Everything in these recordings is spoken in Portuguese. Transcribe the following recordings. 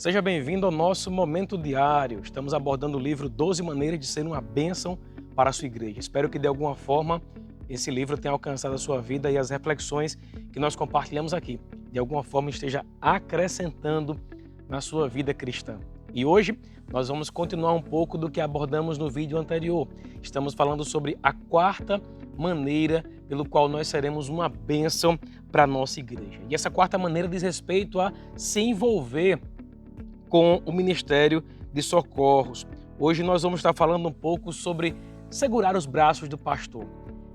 Seja bem-vindo ao nosso Momento Diário. Estamos abordando o livro 12 Maneiras de Ser uma Bênção para a Sua Igreja. Espero que de alguma forma esse livro tenha alcançado a sua vida e as reflexões que nós compartilhamos aqui, de alguma forma esteja acrescentando na sua vida cristã. E hoje nós vamos continuar um pouco do que abordamos no vídeo anterior. Estamos falando sobre a quarta maneira pelo qual nós seremos uma bênção para a nossa igreja. E essa quarta maneira diz respeito a se envolver com o Ministério de Socorros. Hoje nós vamos estar falando um pouco sobre segurar os braços do pastor.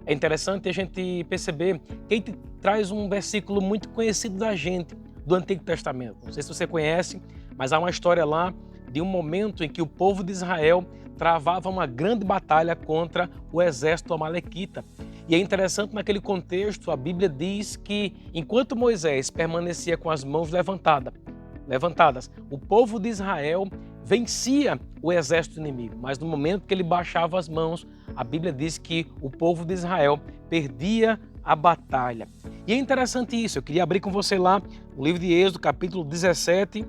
É interessante a gente perceber que ele traz um versículo muito conhecido da gente, do Antigo Testamento. Não sei se você conhece, mas há uma história lá de um momento em que o povo de Israel travava uma grande batalha contra o exército amalequita. E é interessante naquele contexto, a Bíblia diz que enquanto Moisés permanecia com as mãos levantadas, o povo de Israel vencia o exército inimigo, mas no momento que ele baixava as mãos, a Bíblia diz que o povo de Israel perdia a batalha. E é interessante isso, eu queria abrir com você lá no livro de Êxodo, capítulo 17,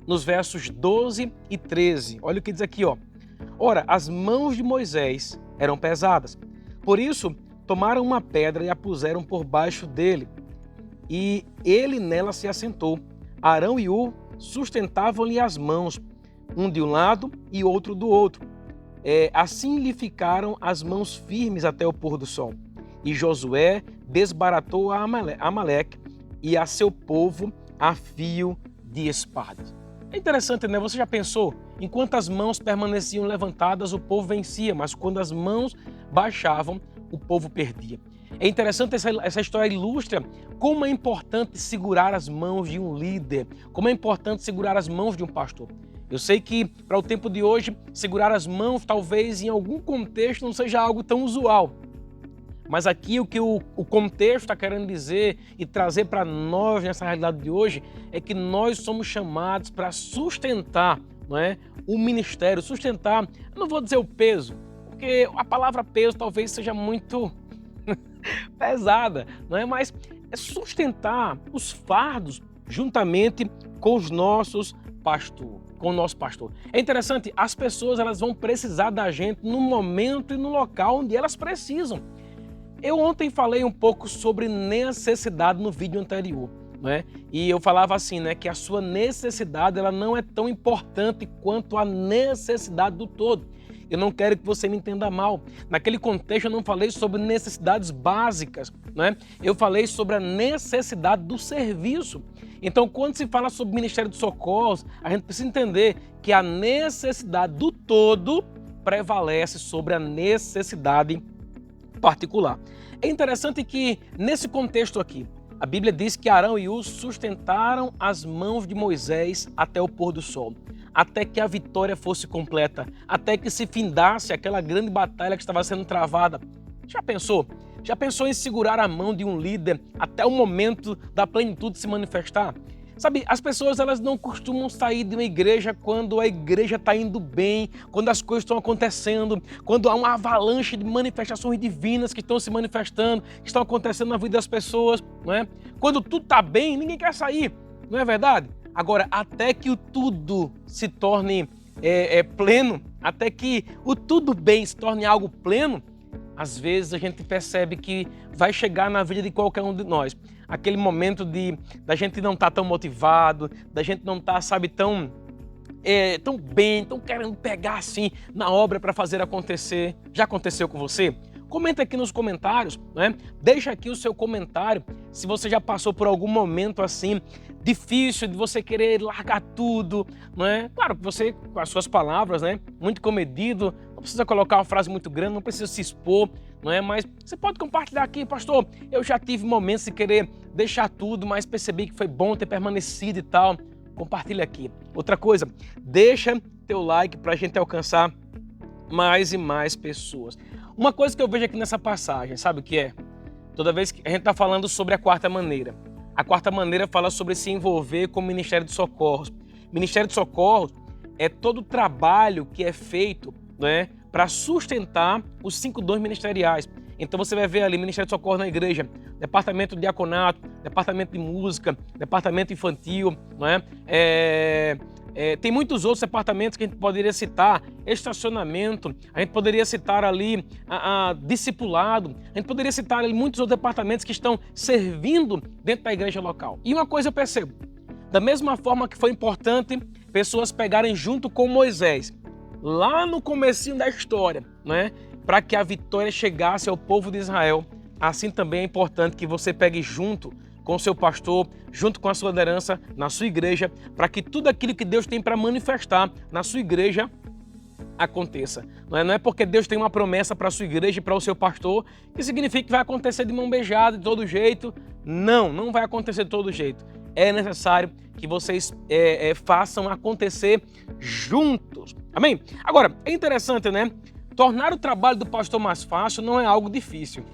nos versos 12 e 13. Olha o que diz aqui, ó. Ora, as mãos de Moisés eram pesadas, por isso tomaram uma pedra e a puseram por baixo dele, e ele nela se assentou. Arão e Hur sustentavam-lhe as mãos, um de um lado e outro do outro. Assim lhe ficaram as mãos firmes até o pôr do sol. E Josué desbaratou a Amaleque e a seu povo a fio de espadas. É interessante, né? Você já pensou? Enquanto as mãos permaneciam levantadas, o povo vencia, mas quando as mãos baixavam, o povo perdia. É interessante, essa história ilustra como é importante segurar as mãos de um líder, como é importante segurar as mãos de um pastor. Eu sei que para o tempo de hoje, segurar as mãos talvez em algum contexto não seja algo tão usual. Mas aqui o que o contexto está querendo dizer e trazer para nós nessa realidade de hoje é que nós somos chamados para sustentar, não é, o ministério, sustentar, eu não vou dizer o peso, porque a palavra peso talvez seja muito pesada, não é? Mas é sustentar os fardos juntamente com os nossos com o nosso pastor. É interessante, as pessoas elas vão precisar da gente no momento e no local onde elas precisam. Eu ontem falei um pouco sobre necessidade no vídeo anterior, né? E eu falava assim, né, que a sua necessidade ela não é tão importante quanto a necessidade do todo. Eu não quero que você me entenda mal. Naquele contexto eu não falei sobre necessidades básicas, né? Eu falei sobre a necessidade do serviço. Então, quando se fala sobre o Ministério de Socorros, a gente precisa entender que a necessidade do todo prevalece sobre a necessidade particular. É interessante que, nesse contexto aqui, a Bíblia diz que Arão e Hur sustentaram as mãos de Moisés até o pôr do sol, até que a vitória fosse completa, até que se findasse aquela grande batalha que estava sendo travada. Já pensou? Já pensou em segurar a mão de um líder até o momento da plenitude se manifestar? Sabe, as pessoas elas não costumam sair de uma igreja quando a igreja está indo bem, quando as coisas estão acontecendo, quando há uma avalanche de manifestações divinas que estão se manifestando, que estão acontecendo na vida das pessoas, não é? Quando tudo está bem, ninguém quer sair, não é verdade? Agora, até que o tudo se torne pleno, até que o tudo bem se torne algo pleno, às vezes a gente percebe que vai chegar na vida de qualquer um de nós aquele momento da gente não estar tão motivado, da gente não estar, sabe, tão bem, tão querendo pegar assim na obra para fazer acontecer. Já aconteceu com você? Comenta aqui nos comentários, né? Deixa aqui o seu comentário se você já passou por algum momento assim difícil de você querer largar tudo, não é? Claro que você, com as suas palavras, né? Muito comedido, não precisa colocar uma frase muito grande, não precisa se expor, não é? Mas você pode compartilhar aqui, pastor, eu já tive momentos de querer deixar tudo, mas percebi que foi bom ter permanecido e tal. Compartilha aqui. Outra coisa, deixa teu like para a gente alcançar mais e mais pessoas. Uma coisa que eu vejo aqui nessa passagem, sabe o que é? Toda vez que a gente está falando sobre a quarta maneira. A quarta maneira fala sobre se envolver com o Ministério de Socorros. Ministério de Socorros é todo o trabalho que é feito, né, para sustentar os 5 dons ministeriais. Então você vai ver ali Ministério de Socorro na igreja, departamento de diaconato, departamento de música, departamento infantil, não é? Tem muitos outros departamentos que a gente poderia citar, estacionamento, a gente poderia citar ali discipulado, a gente poderia citar ali muitos outros departamentos que estão servindo dentro da igreja local. E uma coisa eu percebo, da mesma forma que foi importante pessoas pegarem junto com Moisés, lá no comecinho da história, né, para que a vitória chegasse ao povo de Israel, assim também é importante que você pegue junto com o seu pastor, junto com a sua liderança na sua igreja, para que tudo aquilo que Deus tem para manifestar na sua igreja aconteça. Não é porque Deus tem uma promessa para a sua igreja e para o seu pastor que significa que vai acontecer de mão beijada, de todo jeito. Não vai acontecer de todo jeito. É necessário que vocês façam acontecer juntos. Amém? Agora, é interessante, né? Tornar o trabalho do pastor mais fácil não é algo difícil.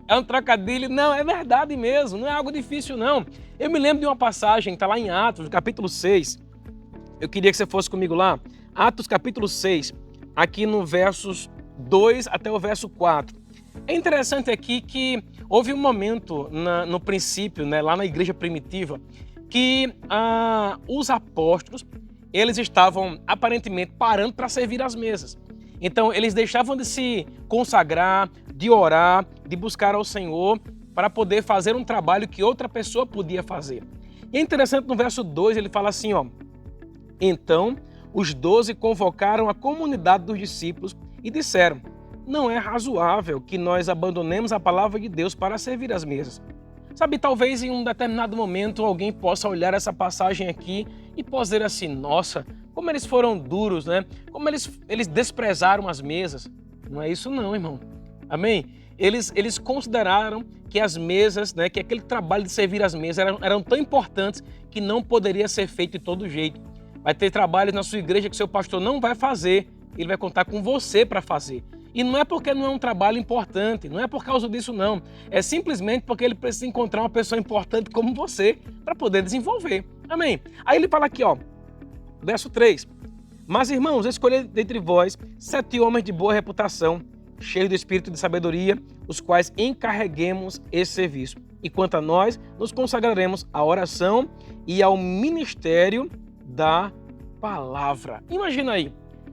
É um trocadilho? Não, é verdade mesmo, não é algo difícil não. Eu me lembro de uma passagem, está lá em Atos, no capítulo 6. Eu queria que você fosse comigo lá. Atos capítulo 6, aqui no versos 2 até o verso 4. É interessante aqui que houve um momento no princípio, né, lá na igreja primitiva, que os apóstolos, eles estavam aparentemente parando para servir as mesas. Então eles deixavam de se consagrar, de orar, de buscar ao Senhor para poder fazer um trabalho que outra pessoa podia fazer. E é interessante no verso 2 ele fala assim, ó: então os 12 convocaram a comunidade dos discípulos e disseram: não é razoável que nós abandonemos a palavra de Deus para servir as mesas. Sabe, talvez em um determinado momento alguém possa olhar essa passagem aqui e possa dizer assim: nossa, como eles foram duros, né? Como eles desprezaram as mesas. Não é isso não, irmão. Amém? Eles consideraram que as mesas, né, que aquele trabalho de servir as mesas eram tão importantes que não poderia ser feito de todo jeito. Vai ter trabalhos na sua igreja que seu pastor não vai fazer, ele vai contar com você para fazer. E não é porque não é um trabalho importante, não é por causa disso não. É simplesmente porque ele precisa encontrar uma pessoa importante como você para poder desenvolver. Amém? Aí ele fala aqui, ó, verso 3. Mas, irmãos, escolhei dentre vós 7 homens de boa reputação, cheios do espírito de sabedoria, os quais encarreguemos esse serviço. E quanto a nós, nos consagraremos à oração e ao ministério da palavra. Imagina aí,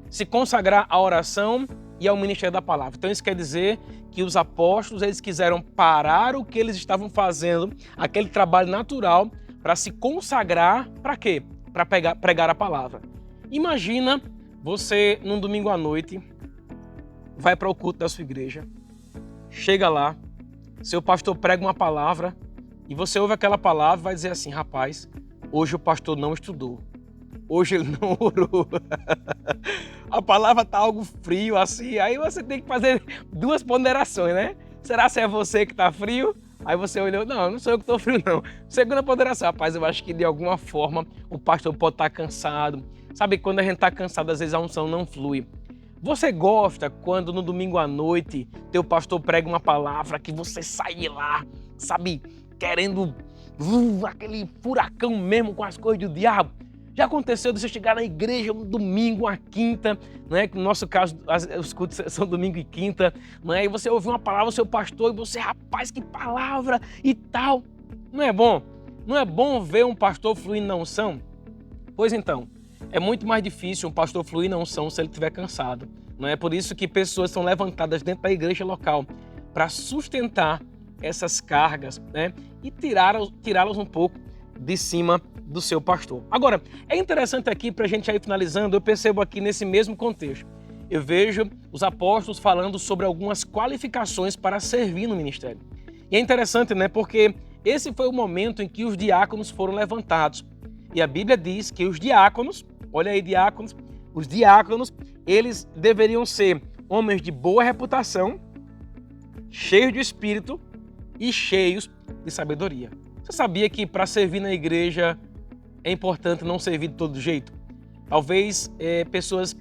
se consagrar à oração e ao ministério da palavra. Então isso quer dizer que os apóstolos, eles quiseram parar o que eles estavam fazendo, aquele trabalho natural, para se consagrar, para quê? Para pregar a palavra. Imagina você, num domingo à noite, vai para o culto da sua igreja, chega lá, seu pastor prega uma palavra e você ouve aquela palavra e vai dizer assim: rapaz, hoje o pastor não estudou, hoje ele não orou. A palavra está algo frio assim, aí você tem que fazer 2 ponderações, né? Será que é você que está frio? Aí você olhou: não sou eu que estou frio não. Segunda ponderação: rapaz, eu acho que de alguma forma o pastor pode estar cansado. Sabe, quando a gente está cansado, às vezes a unção não flui. Você gosta quando no domingo à noite teu pastor prega uma palavra que você sai de lá, sabe, querendo aquele furacão mesmo com as coisas do diabo? Já aconteceu de você chegar na igreja um domingo, uma quinta, né? No nosso caso, os cultos são domingo e quinta, né? E você ouve uma palavra do seu pastor e você, rapaz, que palavra e tal. Não é bom? Não é bom ver um pastor fluir na unção? Pois então, é muito mais difícil um pastor fluir na unção se ele estiver cansado. Não é por isso que pessoas são levantadas dentro da igreja local para sustentar essas cargas, né? E tirá-las um pouco de cima do seu pastor. Agora, é interessante aqui, para a gente ir finalizando, eu percebo aqui nesse mesmo contexto, eu vejo os apóstolos falando sobre algumas qualificações para servir no ministério. E é interessante, né? Porque esse foi o momento em que os diáconos foram levantados. E a Bíblia diz que os diáconos, olha aí, diáconos, os diáconos, eles deveriam ser homens de boa reputação, cheios de espírito e cheios de sabedoria. Você sabia que para servir na igreja é importante não servir de todo jeito? Talvez pessoas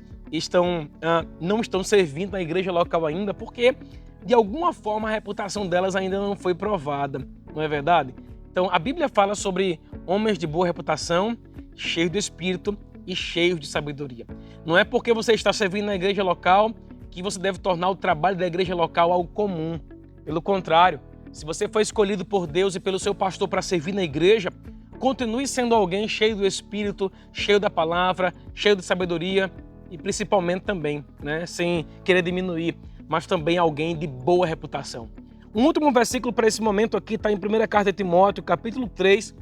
não estão servindo na igreja local ainda porque, de alguma forma, a reputação delas ainda não foi provada, não é verdade? Então, a Bíblia fala sobre homens de boa reputação, cheios do espírito e cheios de sabedoria. Não é porque você está servindo na igreja local que você deve tornar o trabalho da igreja local algo comum. Pelo contrário, se você foi escolhido por Deus e pelo seu pastor para servir na igreja, continue sendo alguém cheio do Espírito, cheio da palavra, cheio de sabedoria e principalmente também, sem querer diminuir, mas também alguém de boa reputação. Um último versículo para esse momento aqui está em 1ª Carta de Timóteo, capítulo 3,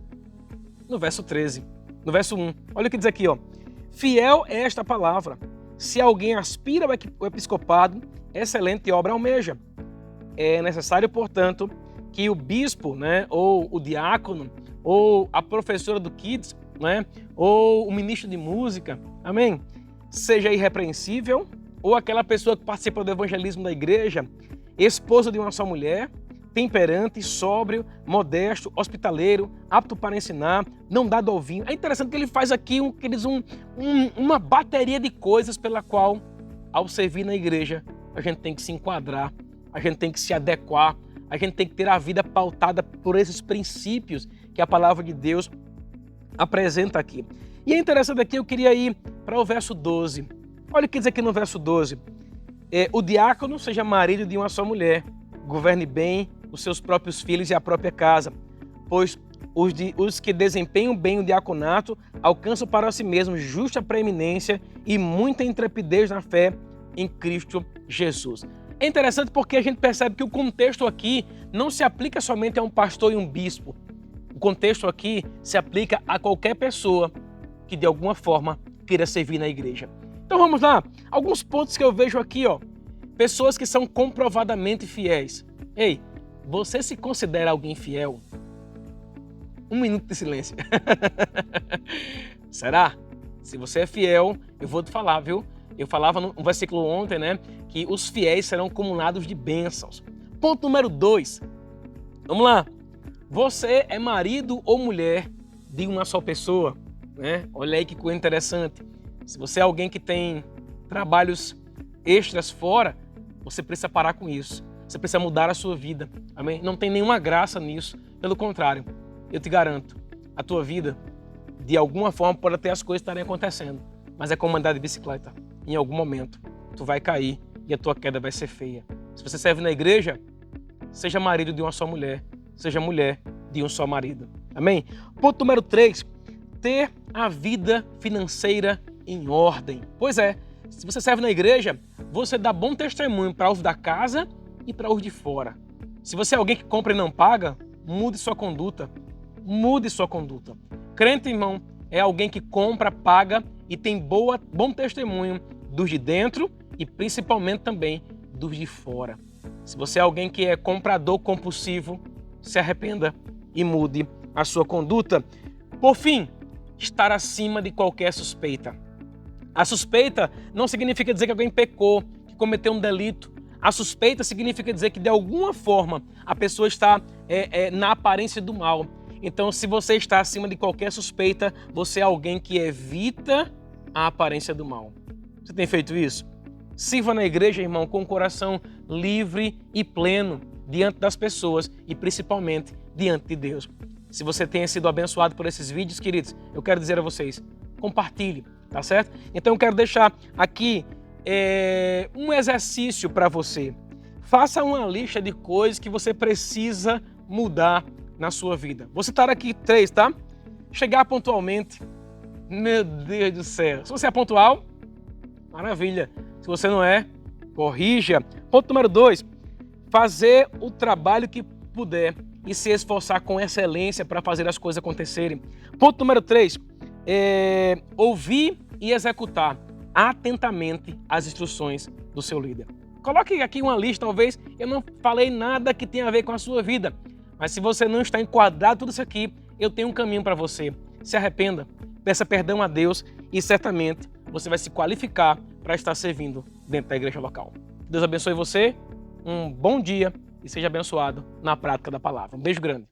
no verso 13, no verso 1. Olha o que diz aqui, ó. Fiel é esta palavra. Se alguém aspira ao episcopado, excelente obra almeja. É necessário, portanto, que o bispo, ou o diácono, ou a professora do Kids, ou o ministro de música, amém? Seja irrepreensível, ou aquela pessoa que participa do evangelismo da igreja, esposa de uma só mulher, temperante, sóbrio, modesto, hospitaleiro, apto para ensinar, não dado ao vinho. É interessante que ele faz aqui uma bateria de coisas pela qual, ao servir na igreja, a gente tem que se enquadrar, a gente tem que se adequar, a gente tem que ter a vida pautada por esses princípios que a palavra de Deus apresenta aqui. E é interessante aqui, eu queria ir para o verso 12. Olha o que diz aqui no verso 12. O diácono seja marido de uma só mulher, governe bem os seus próprios filhos e a própria casa, pois os que desempenham bem o diaconato alcançam para si mesmos justa preeminência e muita intrepidez na fé em Cristo Jesus. É interessante porque a gente percebe que o contexto aqui não se aplica somente a um pastor e um bispo. O contexto aqui se aplica a qualquer pessoa que de alguma forma queira servir na igreja. Então vamos lá, alguns pontos que eu vejo aqui, ó. Pessoas que são comprovadamente fiéis. Ei, você se considera alguém fiel? Um minuto de silêncio. Será? Se você é fiel, eu vou te falar, viu? Eu falava no versículo ontem, que os fiéis serão cumulados de bênçãos. Ponto número 2. Vamos lá. Você é marido ou mulher de uma só pessoa, Olha aí que coisa interessante. Se você é alguém que tem trabalhos extras fora, você precisa parar com isso. Você precisa mudar a sua vida, amém? Não tem nenhuma graça nisso. Pelo contrário, eu te garanto, a tua vida, de alguma forma, pode até as coisas estarem acontecendo, mas é como andar de bicicleta. Em algum momento, tu vai cair e a tua queda vai ser feia. Se você serve na igreja, seja marido de uma só mulher, seja mulher de um só marido. Amém? Ponto número 3, ter a vida financeira em ordem. Pois é, se você serve na igreja, você dá bom testemunho para os da casa e para os de fora. Se você é alguém que compra e não paga, mude sua conduta. Mude sua conduta. Crente, irmão, é alguém que compra, paga e tem bom testemunho dos de dentro e principalmente também dos de fora. Se você é alguém que é comprador compulsivo, se arrependa e mude a sua conduta. Por fim, estar acima de qualquer suspeita. A suspeita não significa dizer que alguém pecou, que cometeu um delito. A suspeita significa dizer que de alguma forma a pessoa está na aparência do mal. Então, se você está acima de qualquer suspeita, você é alguém que evita a aparência do mal. Você tem feito isso? Sirva na igreja, irmão, com o coração livre e pleno diante das pessoas e principalmente diante de Deus. Se você tenha sido abençoado por esses vídeos, queridos, eu quero dizer a vocês, compartilhe, tá certo? Então eu quero deixar aqui um exercício para você. Faça uma lista de coisas que você precisa mudar na sua vida. Vou citar aqui 3, tá? Chegar pontualmente. Meu Deus do céu. Se você é pontual, maravilha. Se você não é, corrija. Ponto número 2, fazer o trabalho que puder e se esforçar com excelência para fazer as coisas acontecerem. Ponto número 3, ouvir e executar atentamente as instruções do seu líder. Coloque aqui uma lista, talvez eu não falei nada que tenha a ver com a sua vida, mas se você não está enquadrado tudo isso aqui, eu tenho um caminho para você. Se arrependa, peça perdão a Deus e certamente você vai se qualificar para estar servindo dentro da igreja local. Deus abençoe você, um bom dia e seja abençoado na prática da palavra. Um beijo grande.